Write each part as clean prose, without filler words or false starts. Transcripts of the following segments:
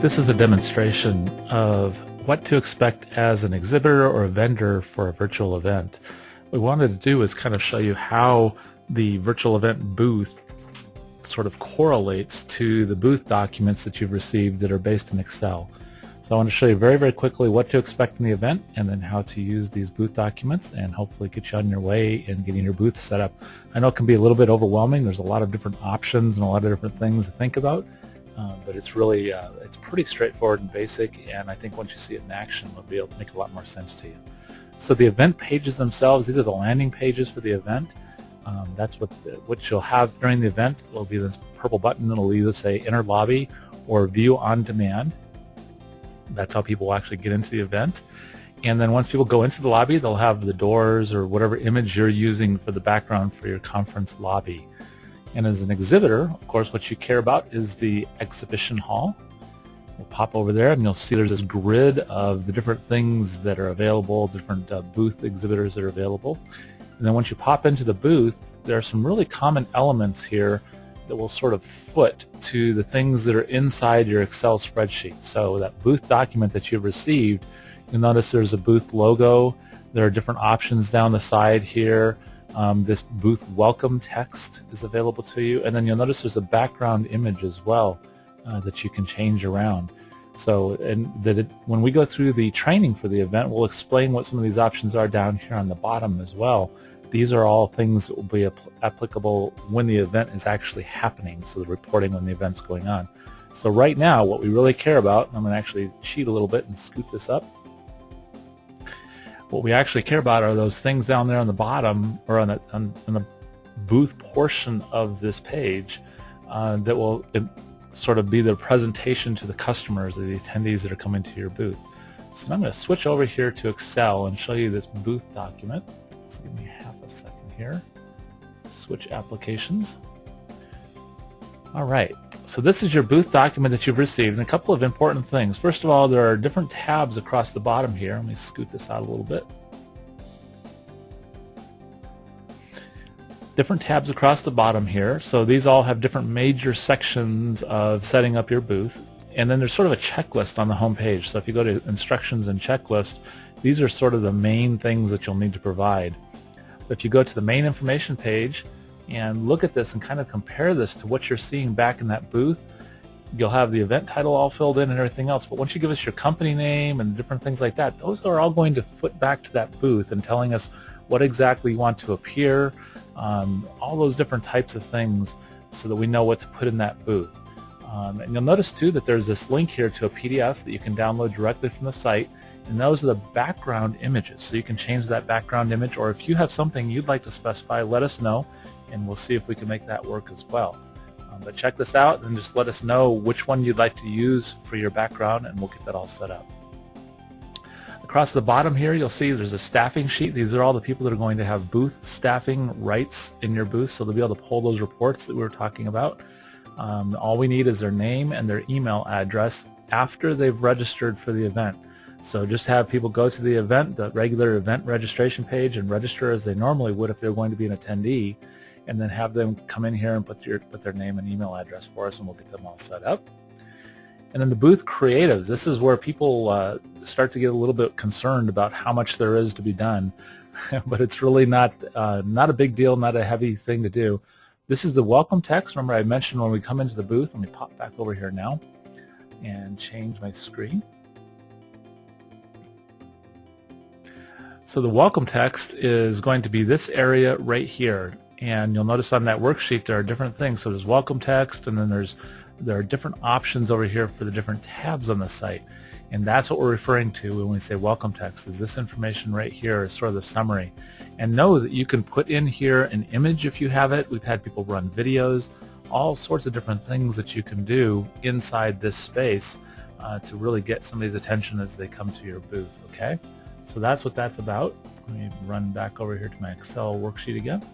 This is a demonstration of what to expect as an exhibitor or a vendor for a virtual event. What we wanted to do is kind of show you how the virtual event booth sort of correlates to the booth documents that you've received that are based in Excel. So I want to show you very, very quickly what to expect in the event and then how to use these booth documents and hopefully get you on your way in getting your booth set up. I know it can be a little bit overwhelming. There's a lot of different options and a lot of different things to think about, but it's really, it's pretty straightforward and basic, and I think once you see it in action, it'll be able to make a lot more sense to you. So the event pages themselves, these are the landing pages for the event. That's what you'll have during the event. Will be this purple button that'll either say Enter Lobby or View on Demand. That's how people will actually get into the event. And then once people go into the lobby, they'll have the doors or whatever image you're using for the background for your conference lobby. And as an exhibitor, of course, what you care about is the exhibition hall. We'll pop over there and you'll see there's this grid of the different things that are available, different booth exhibitors that are available. And then once you pop into the booth, there are some really common elements here that will sort of foot to the things that are inside your Excel spreadsheet. So that booth document that you've received, you'll notice there's a booth logo. There are different options down the side here. This booth welcome text is available to you. And then you'll notice there's a background image as well that you can change around. So when we go through the training for the event, we'll explain what some of these options are down here on the bottom as well. These are all things that will be applicable when the event is actually happening, so the reporting when the event's going on. So right now, what we really care about, I'm going to actually cheat a little bit and scoot this up. What we actually care about are those things down there on the bottom, or on the booth portion of this page that will sort of be the presentation to the customers or the attendees that are coming to your booth. So I'm going to switch over here to Excel and show you this booth document. So give me half a second here. Switch applications. All right, so this is your booth document that you've received, and a couple of important things. First of all, there are different tabs across the bottom here. Let me scoot this out a little bit. Different tabs across the bottom here. So these all have different major sections of setting up your booth. And then there's sort of a checklist on the home page. So if you go to instructions and checklist, these are sort of the main things that you'll need to provide. If you go to the main information page and look at this and kind of compare this to what you're seeing back in that booth, you'll have the event title all filled in and everything else. But once you give us your company name and different things like that, those are all going to foot back to that booth and telling us what exactly you want to appear, all those different types of things, so that we know what to put in that booth. And you'll notice too that there's this link here to a PDF that you can download directly from the site, and those are the background images. So you can change that background image, or if you have something you'd like to specify, let us know and we'll see if we can make that work as well. But check this out and just let us know which one you'd like to use for your background, and we'll get that all set up. Across the bottom here, you'll see there's a staffing sheet. These are all the people that are going to have booth staffing rights in your booth, so they'll be able to pull those reports that we were talking about. All we need is their name and their email address after they've registered for the event. So just have people go to the event, the regular event registration page, and register as they normally would if they're going to be an attendee, and then have them come in here and put their name and email address for us, and we'll get them all set up. And then the booth creatives, this is where people start to get a little bit concerned about how much there is to be done, but it's really not a big deal, not a heavy thing to do. This is the welcome text. Remember, I mentioned when we come into the booth. Let me pop back over here now and change my screen. So the welcome text is going to be this area right here, and you'll notice on that worksheet there are different things. So there's welcome text, and then there are different options over here for the different tabs on the site, and that's what we're referring to when we say welcome text. Is this information right here is sort of the summary. And know that you can put in here an image if you have it. We've had people run videos, all sorts of different things that you can do inside this space to really get somebody's attention as they come to your booth. Okay, so that's what that's about. Let me run back over here to my Excel worksheet again.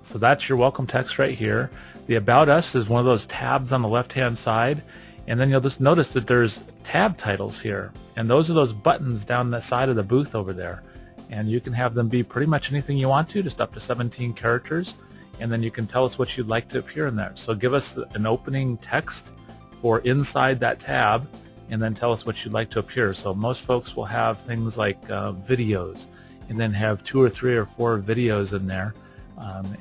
So that's your welcome text right here. The About Us is one of those tabs on the left-hand side, and then you'll just notice that there's tab titles here, and those are those buttons down the side of the booth over there, and you can have them be pretty much anything you want to, just up to 17 characters, and then you can tell us what you'd like to appear in there. So give us an opening text for inside that tab, and then tell us what you'd like to appear. So most folks will have things like videos, and then have 2 or 3 or 4 videos in there,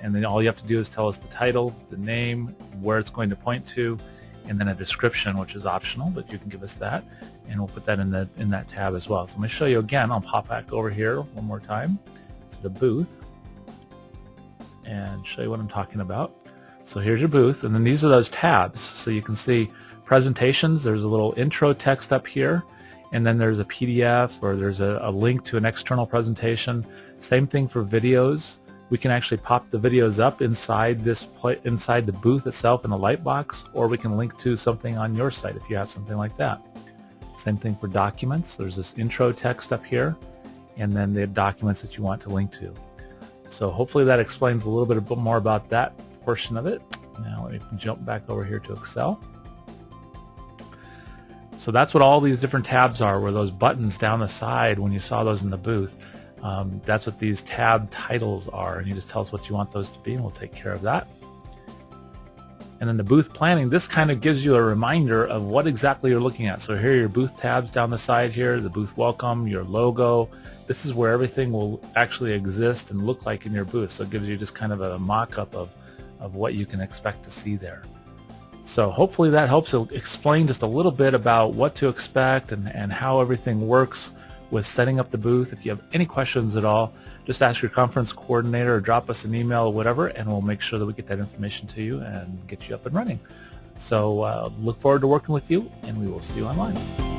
and then all you have to do is tell us the title, the name, where it's going to point to, and then a description, which is optional, but you can give us that, and we'll put that in that tab as well. So I'm going to show you again. I'll pop back over here one more time to the booth and show you what I'm talking about. So here's your booth, and then these are those tabs. So you can see presentations, there's a little intro text up here, and then there's a PDF, or there's a link to an external presentation. Same thing for videos. We can actually pop the videos up inside inside the booth itself in a light box, or we can link to something on your site if you have something like that. Same thing for documents. There's this intro text up here, and then the documents that you want to link to. So hopefully that explains a little bit more about that portion of it. Now let me jump back over here to Excel. So that's what all these different tabs are, where those buttons down the side, when you saw those in the booth, that's what these tab titles are, and you just tell us what you want those to be, and we'll take care of that. And then the booth planning, this kind of gives you a reminder of what exactly you're looking at. So here are your booth tabs down the side here, the booth welcome, your logo. This is where everything will actually exist and look like in your booth. So it gives you just kind of a mock-up of what you can expect to see there. So hopefully that helps explain just a little bit about what to expect and how everything works with setting up the booth. If you have any questions at all, just ask your conference coordinator or drop us an email or whatever, and we'll make sure that we get that information to you and get you up and running. So look forward to working with you, and we will see you online.